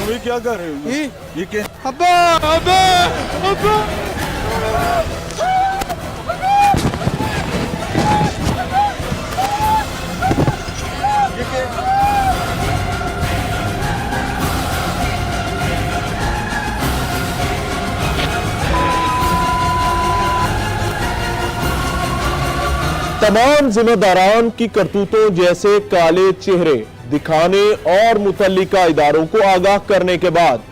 ये क्या कर रहे हो? ये क्या? अब्बा अब्बा अब्बा तमाम जिम्मेदारान की करतूतों जैसे काले चेहरे दिखाने और मुतल्लिका इदारों को आगाह करने के बाद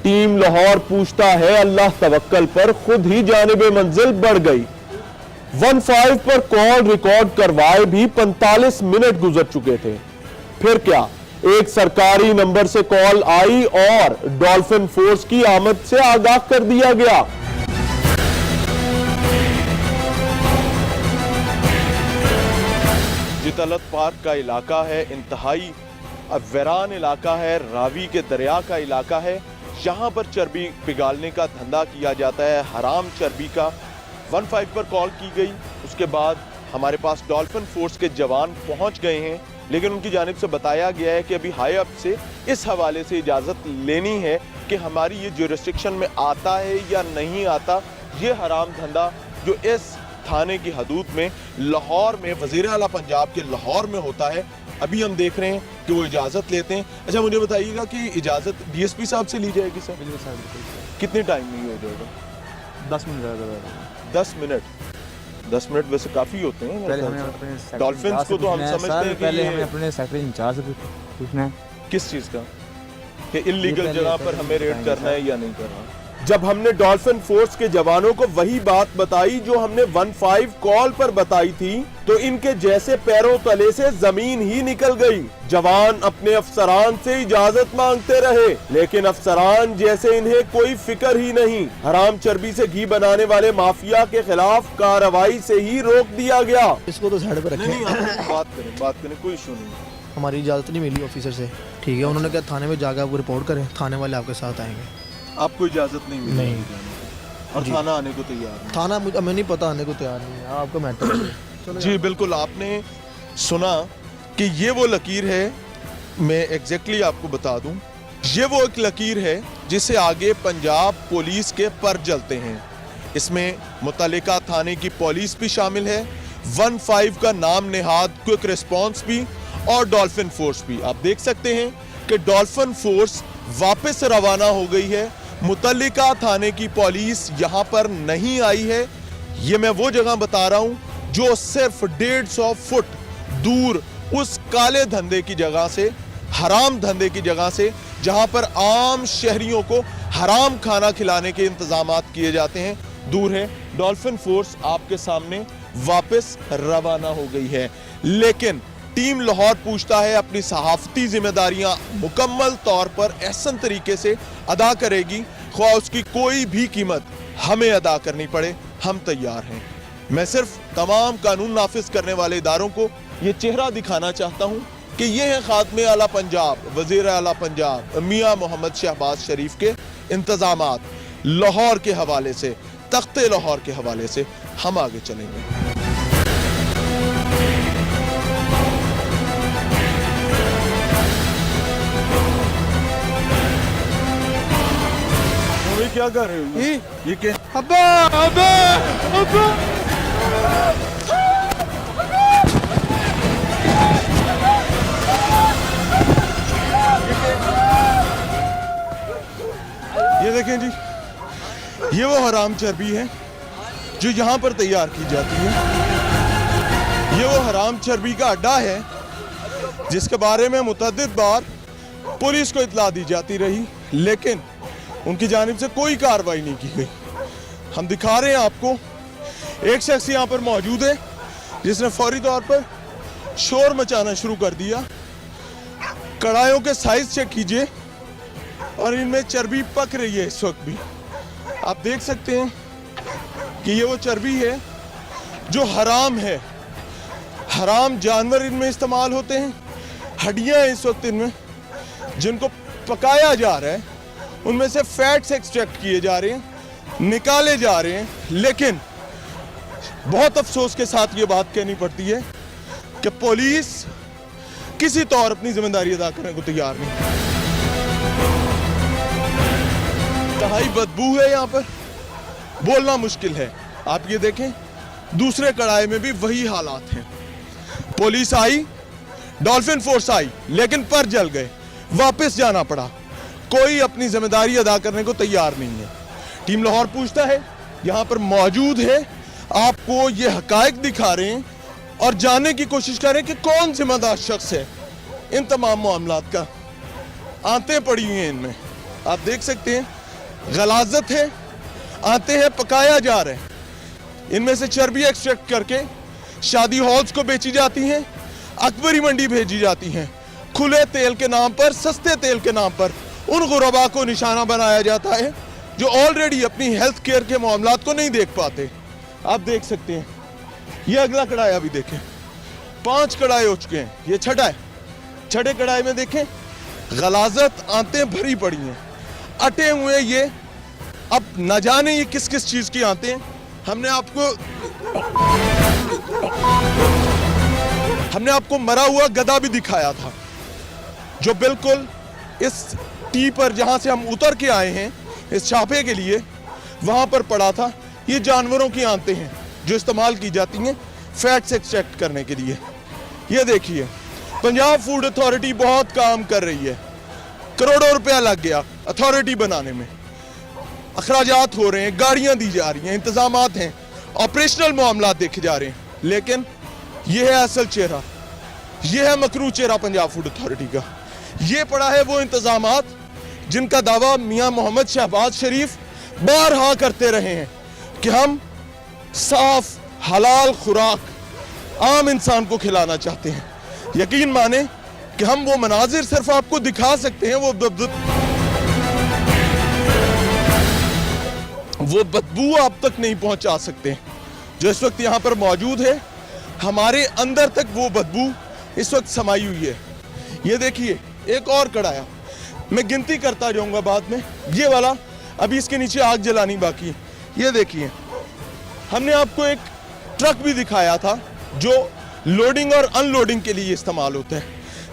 टीम लाहौर पूछता है अल्लाह तवक्कल पर खुद ही जानिबे मंजिल बढ़ गई। 15 पर कॉल रिकॉर्ड करवाए भी 45 मिनट गुजर चुके थे। फिर क्या, एक सरकारी नंबर से कॉल आई और डॉल्फिन फोर्स की आमद से आगाह कर दिया गया। जितलत पार्क का इलाका है, इंतहाई वीरान इलाका है, रावी के दरिया का इलाका है। यहाँ पर चर्बी पिघालने का धंधा किया जाता है, हराम चर्बी का। 15 पर कॉल की गई, उसके बाद हमारे पास डॉल्फिन फोर्स के जवान पहुँच गए हैं, लेकिन उनकी जानिब से बताया गया है कि अभी हाई अप से इस हवाले से इजाज़त लेनी है कि हमारी ये जुरिस्डिक्शन में आता है या नहीं आता। ये हराम धंधा जो इस थाने की हदूद में लाहौर में वज़ीर आला पंजाब के लाहौर में होता है, अभी हम देख रहे हैं कि वो इजाज़त लेते हैं। अच्छा, मुझे बताइएगा कि इजाज़त डीएसपी साहब से ली जाएगी सर? कितने टाइम में हो जाएगा? 10 मिनट 10 मिनट 10 मिनट वैसे काफ़ी होते हैं। डॉल्फिन्स को तो हम समझते हैं कि पहले हमें अपने सेक्रेटरी इंचार्ज से पूछना है किस चीज़ का, कि इल्लीगल जगह पर हमें रेड करना है या नहीं करना। जब हमने डॉल्फिन फोर्स के जवानों को वही बात बताई जो हमने 15 कॉल पर बताई थी, तो इनके जैसे पैरों तले से जमीन ही निकल गई। जवान अपने अफसरान से इजाजत मांगते रहे, लेकिन अफसरान जैसे इन्हें कोई फिक्र ही नहीं। हराम चर्बी से घी बनाने वाले माफिया के खिलाफ कार्रवाई से ही रोक दिया गया। इसको तो साइड पर रखें। नहीं, बात करें, कोई इशू नहीं। हमारी इजाज़त नहीं मिली ऑफिसर से, ठीक है। उन्होंने कहा थाने में जाकर आपको रिपोर्ट करें, थाने वाले आपके साथ आएंगे। आपको इजाजत नहीं मिली? नहीं। और थाना आने को तैयार नहीं? थाना हमें नहीं पता, आने को तैयार नहीं है। आपका मैटर जी बिल्कुल, आपने सुना कि ये वो लकीर है। मैं एग्जैक्टली आपको बता दूं, ये वो एक लकीर है जिसे आगे पंजाब पुलिस के पर जलते हैं। इसमें मुतल्लिका थाने की पुलिस भी शामिल है, 15 का नाम नेहाद क्विक रिस्पांस भी और डॉल्फिन फोर्स भी। आप देख सकते हैं कि डॉल्फिन फोर्स वापस रवाना हो गई है। मुतल्लिका थाने की पुलिस यहां पर नहीं आई है। ये मैं वो जगह बता रहा हूं जो सिर्फ 150 फुट दूर उस काले धंधे की जगह से, हराम धंधे की जगह से, जहां पर आम शहरियों को हराम खाना खिलाने के इंतजामात किए जाते हैं, दूर है। डॉल्फिन फोर्स आपके सामने वापस रवाना हो गई है, लेकिन टीम लाहौर पूछता है अपनी सहाफती जिम्मेदारियां मुकम्मल तौर पर एहसन तरीके से अदा करेगी, ख्वाह उसकी कोई भी कीमत हमें अदा करनी पड़े, हम तैयार हैं। मैं सिर्फ तमाम कानून नाफिज करने वाले इदारों को ये चेहरा दिखाना चाहता हूं कि ये है खात्मे आला पंजाब, वजीर आला पंजाब मियां मोहम्मद शहबाज शरीफ के इंतजामात। लाहौर के हवाले से, तख्ते लाहौर के हवाले से हम आगे चलेंगे। क्या कर रहे हो? ये क्या? अब्बा अब्बा अब्बा ये देखें जी, ये वो हराम चर्बी है जो यहाँ पर तैयार की जाती है। ये वो हराम चर्बी का अड्डा है जिसके बारे में मुतअद्दिद बार पुलिस को इत्तला दी जाती रही, लेकिन उनकी जानिब से कोई कार्रवाई नहीं की गई। हम दिखा रहे हैं आपको, एक शख्स यहाँ पर मौजूद है जिसने फौरी तौर पर शोर मचाना शुरू कर दिया। कढ़ाइयों के साइज चेक कीजिए और इनमें चर्बी पक रही है इस वक्त भी। आप देख सकते हैं कि ये वो चर्बी है जो हराम है। हराम जानवर इनमें इस्तेमाल होते हैं, हड्डियां हैं इस वक्त इनमें जिनको पकाया जा रहा है, उनमें से फैट्स एक्सट्रैक्ट किए जा रहे हैं, निकाले जा रहे हैं। लेकिन बहुत अफसोस के साथ ये बात कहनी पड़ती है कि पुलिस किसी तौर अपनी जिम्मेदारी अदा करने को तैयार नहीं। इंतहाई बदबू है यहाँ पर, बोलना मुश्किल है। आप ये देखें, दूसरे कड़ाई में भी वही हालात हैं। पुलिस आई, डॉल्फिन फोर्स आई, लेकिन पर जल गए, वापस जाना पड़ा। कोई अपनी जिम्मेदारी अदा करने को तैयार नहीं है। टीम लाहौर पूछता है, यहाँ पर मौजूद है, आपको ये हकायक दिखा रहे हैं और जानने की कोशिश कर रहे हैं कि कौन जिम्मेदार शख्स है इन तमाम मामलात का। आंतें पड़ी हुई हैं इनमें, आप देख सकते हैं, गलाजत है, आंतें हैं, पकाया जा रहा है। इनमें से चर्बी एक्सट्रैक्ट करके शादी हॉल्स को बेची जाती हैं, अकबरी मंडी भेजी जाती हैं। खुले तेल के नाम पर, सस्ते तेल के नाम पर उन गुरबा को निशाना बनाया जाता है जो ऑलरेडी अपनी हेल्थ केयर के मामलात को नहीं देख पाते। आप देख सकते हैं, ये अगला कढ़ाई भी देखें, 5 कढ़ाई हो चुके हैं, ये छठा है। छठे कढ़ाई में देखें, गलाजत, आंतें भरी पड़ी हैं, अटे हुए ये। अब न जाने ये किस किस चीज की आंतें हैं। हमने आपको मरा हुआ गधा भी दिखाया था, जो बिल्कुल इस टी पर जहां से हम उतर के आए हैं इस छापे के लिए, वहां पर पड़ा था। ये जानवरों की आंतें हैं जो इस्तेमाल की जाती हैं फैट्स एक्सट्रैक्ट करने के लिए। ये देखिए, पंजाब फूड अथॉरिटी बहुत काम कर रही है, करोड़ों रुपया लग गया अथॉरिटी बनाने में, अखराजात हो रहे हैं, गाड़ियां दी जा रही हैं, इंतजामात हैं, ऑपरेशनल मामला देखे जा रहे हैं, लेकिन यह है असल चेहरा, यह है मकरू चेहरा पंजाब फूड अथॉरिटी का। ये पड़ा है वो इंतजामात जिनका दावा मियां मोहम्मद शहबाज शरीफ बारहा करते रहे हैं कि हम साफ हलाल खुराक आम इंसान को खिलाना चाहते हैं। यकीन माने कि हम वो मनाजिर सिर्फ आपको दिखा सकते हैं, वो बदबू आप तक नहीं पहुंचा सकते जो इस वक्त यहां पर मौजूद है। हमारे अंदर तक वो बदबू इस वक्त समाई हुई है। ये देखिए, एक और कढ़ाया, मैं गिनती करता जाऊंगा बाद में, ये वाला अभी इसके नीचे आग जलानी बाकी है। ये देखिए, हमने आपको एक ट्रक भी दिखाया था जो लोडिंग और अनलोडिंग के लिए इस्तेमाल होता है,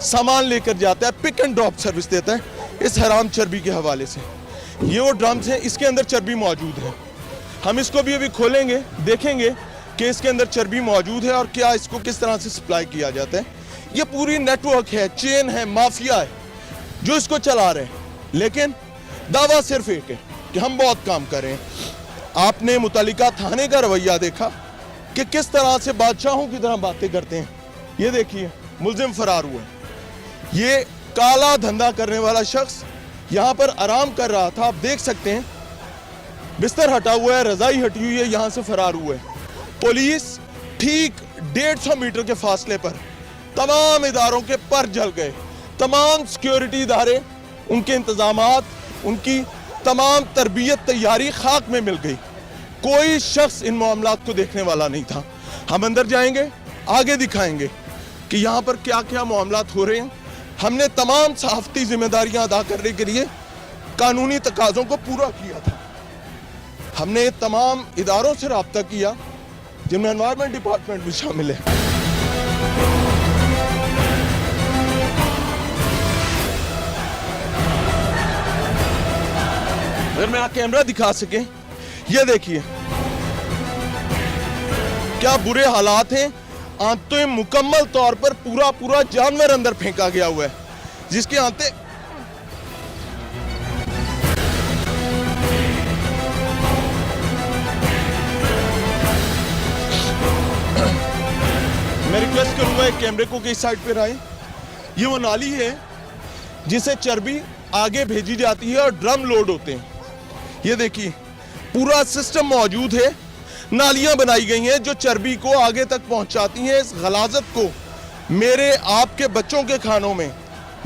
सामान लेकर जाता है, पिक एंड ड्रॉप सर्विस देता है इस हराम चर्बी के हवाले से। ये वो ड्रम्स हैं, इसके अंदर चर्बी मौजूद है। हम इसको भी अभी खोलेंगे, देखेंगे कि इसके अंदर चर्बी मौजूद है और क्या इसको किस तरह से सप्लाई किया जाता है। ये पूरी नेटवर्क है, चेन है, माफिया है जो इसको चला रहे हैं, लेकिन दावा सिर्फ एक है कि हम बहुत काम कर रहे हैं। आपने मुतल्लिका थाने का रवैया देखा कि किस तरह से बादशाहों की तरह बातें करते हैं। ये देखिए, मुल्जिम फरार हुआ है। ये काला धंधा करने वाला शख्स यहां पर आराम कर रहा था, आप देख सकते हैं, बिस्तर हटा हुआ है, रजाई हटी हुई है, यहां से फरार हुआ है। पुलिस ठीक 150 मीटर के फासले पर तमाम इदारों के पर जल गए, तमाम सिक्योरिटी इदारे, उनके इंतजामात, उनकी तमाम तरबियत तैयारी खाक में मिल गई। कोई शख्स इन मामलात को देखने वाला नहीं था। हम अंदर जाएंगे, आगे दिखाएंगे कि यहाँ पर क्या क्या मामलात हो रहे हैं। हमने तमाम सहाफती जिम्मेदारियां अदा करने के लिए कानूनी तकाज़ों को पूरा किया था। हमने तमाम इदारों से रब्ता किया जिनमें एनवायरमेंट डिपार्टमेंट भी शामिल है। अगर मैं कैमरा दिखा सके, ये देखिए क्या बुरे हालात हैं। आंतें मुकम्मल तौर पर पूरा जानवर अंदर फेंका गया हुआ है, जिसकी आंतें मैं रिक्वेस्ट करूंगा एक कैमरे को कि इस साइड पे आए। ये वो नाली है जिसे चर्बी आगे भेजी जाती है और ड्रम लोड होते हैं। ये देखिए, पूरा सिस्टम मौजूद है, नालियां बनाई गई हैं जो चर्बी को आगे तक पहुंचाती हैं। इस गलाजत को मेरे आपके बच्चों के खानों में,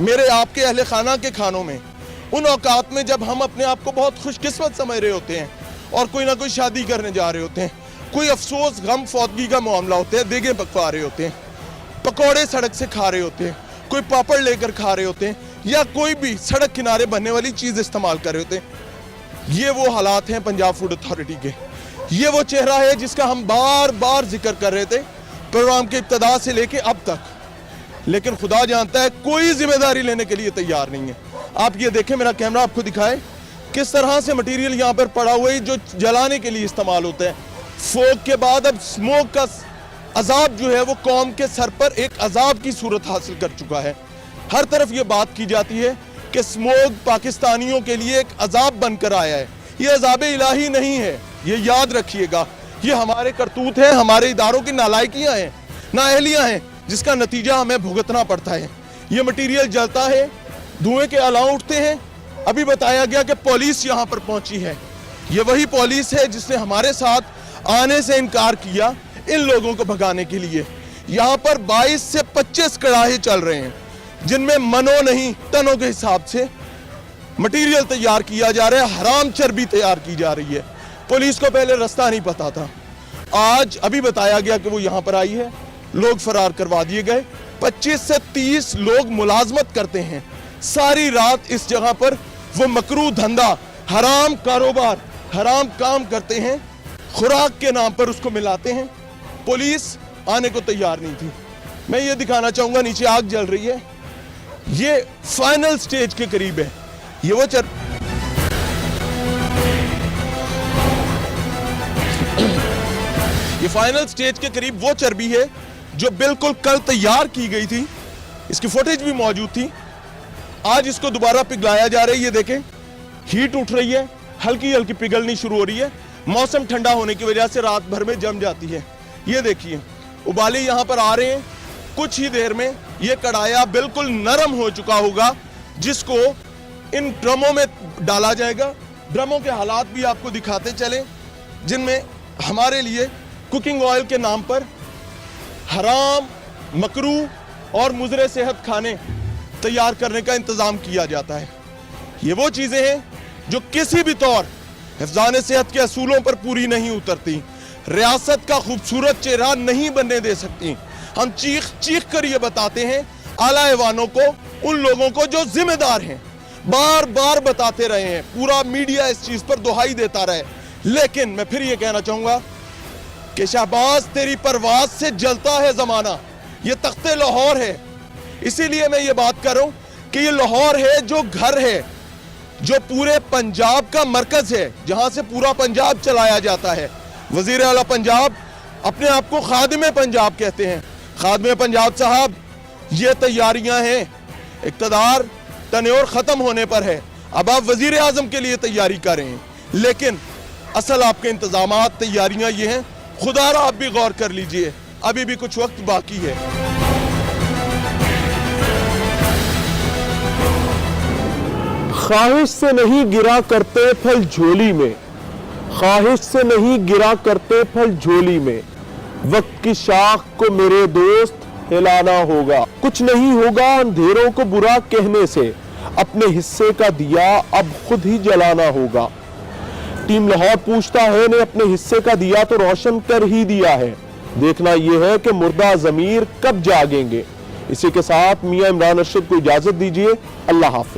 मेरे आपके अहले खाना के खानों में, उन औकात में जब हम अपने आप को बहुत खुशकिस्मत समझ रहे होते हैं और कोई ना कोई शादी करने जा रहे होते हैं, कोई अफसोस गम फौतगी का मामला होता है, देगे पकवा रहे होते हैं, पकौड़े सड़क से खा रहे होते हैं, कोई पापड़ लेकर खा रहे होते हैं, या कोई भी सड़क किनारे बनने वाली चीज इस्तेमाल कर रहे होते हैं। ये वो हालात हैं पंजाब फूड अथॉरिटी के। ये वो चेहरा है जिसका हम बार बार जिक्र कर रहे थे प्रोग्राम के इब्तिदा से लेके अब तक, लेकिन खुदा जानता है कोई जिम्मेदारी लेने के लिए तैयार नहीं है। आप ये देखें, मेरा कैमरा आपको दिखाए किस तरह से मटेरियल यहाँ पर पड़ा हुआ है जो जलाने के लिए इस्तेमाल होता है। फोग के बाद अब स्मोक का अजाब जो है वो कौम के सर पर एक अजाब की सूरत हासिल कर चुका है। हर तरफ ये बात की जाती है कि स्मोक पाकिस्तानियों के लिए एक अजाब बनकर आया है। ये अजाब इलाही नहीं है, ये याद रखिएगा। ये हमारे करतूत है, हमारे इदारों की नालायकियां हैं, नाअहलियां हैं, जिसका नतीजा हमें भुगतना पड़ता है। ये मटीरियल जलता है, धुएं के अलाव उठते हैं। अभी बताया गया कि पुलिस यहाँ पर पहुंची है। ये वही पुलिस है जिसने हमारे साथ आने से इनकार किया इन लोगों को भगाने के लिए। यहाँ पर 22 से 25 कड़ाहे चल रहे हैं जिनमें मनों नहीं टनों के हिसाब से मटेरियल तैयार किया जा रहा है, हराम चर्बी तैयार की जा रही है। पुलिस को पहले रास्ता नहीं पता था। आज अभी बताया गया कि वो यहाँ पर आई है, लोग फरार करवा दिए गए। 25 से 30 लोग मुलाजमत करते हैं सारी रात इस जगह पर। वो मकरू धंधा, हराम कारोबार, हराम काम करते हैं, खुराक के नाम पर उसको मिलाते हैं। पुलिस आने को तैयार नहीं थी। मैं ये दिखाना चाहूंगा, नीचे आग जल रही है, ये फाइनल स्टेज के करीब है। ये वो ये फाइनल स्टेज के करीब वो चर्बी है जो बिल्कुल कल तैयार की गई थी। इसकी फुटेज भी मौजूद थी। आज इसको दोबारा पिघलाया जा रहा है। ये देखें, हीट उठ रही है, हल्की हल्की पिघलनी शुरू हो रही है। मौसम ठंडा होने की वजह से रात भर में जम जाती है। ये देखिए, उबाले यहां पर आ रहे हैं। कुछ ही देर में ये कढ़ाया बिल्कुल नरम हो चुका होगा, जिसको इन ड्रमों में डाला जाएगा। ड्रमों के हालात भी आपको दिखाते चले, जिनमें हमारे लिए कुकिंग ऑयल के नाम पर हराम, मकरू और मुजरे सेहत खाने तैयार करने का इंतजाम किया जाता है। ये वो चीजें हैं जो किसी भी तौर हिफ्ज़ान सेहत के असूलों पर पूरी नहीं उतरती, रियासत का खूबसूरत चेहरा नहीं बनने दे सकती। हम चीख चीख कर ये बताते हैं आला ऐवानों को, उन लोगों को जो जिम्मेदार हैं, बार बार बताते रहे हैं, पूरा मीडिया इस चीज पर दुहाई देता रहे। लेकिन मैं फिर ये कहना चाहूंगा कि शहबाज, तेरी परवाज से जलता है जमाना। ये तख्ते लाहौर है, इसीलिए मैं ये बात कर रहा हूं कि ये लाहौर है जो घर है, जो पूरे पंजाब का मरकज है, जहां से पूरा पंजाब चलाया जाता है। वजीर आला पंजाब अपने आप को खादिम पंजाब कहते हैं। खादिम पंजाब साहब, ये तैयारियां हैं, इक़्तिदार तन्योर खत्म होने पर है, अब आप वजीर आजम के लिए तैयारी कर रहे हैं। लेकिन असल आपके इंतजामात, तैयारियां ये हैं, खुदारा आप भी गौर कर लीजिए, अभी भी कुछ वक्त बाकी है। ख्वाहिश से नहीं गिरा करते फल झोली में, ख्वाहिश से नहीं गिरा करते फल झोली में, वक्त की शाख को मेरे दोस्त हिलाना होगा। कुछ नहीं होगा अंधेरों को बुरा कहने से, अपने हिस्से का दिया अब खुद ही जलाना होगा। टीम लाहौर पूछता है ने अपने हिस्से का दिया तो रोशन कर ही दिया है, देखना यह है कि मुर्दा ज़मीर कब जागेंगे। इसी के साथ मियां इमरान अरशद को इजाजत दीजिए। अल्लाह हाफ़िज़।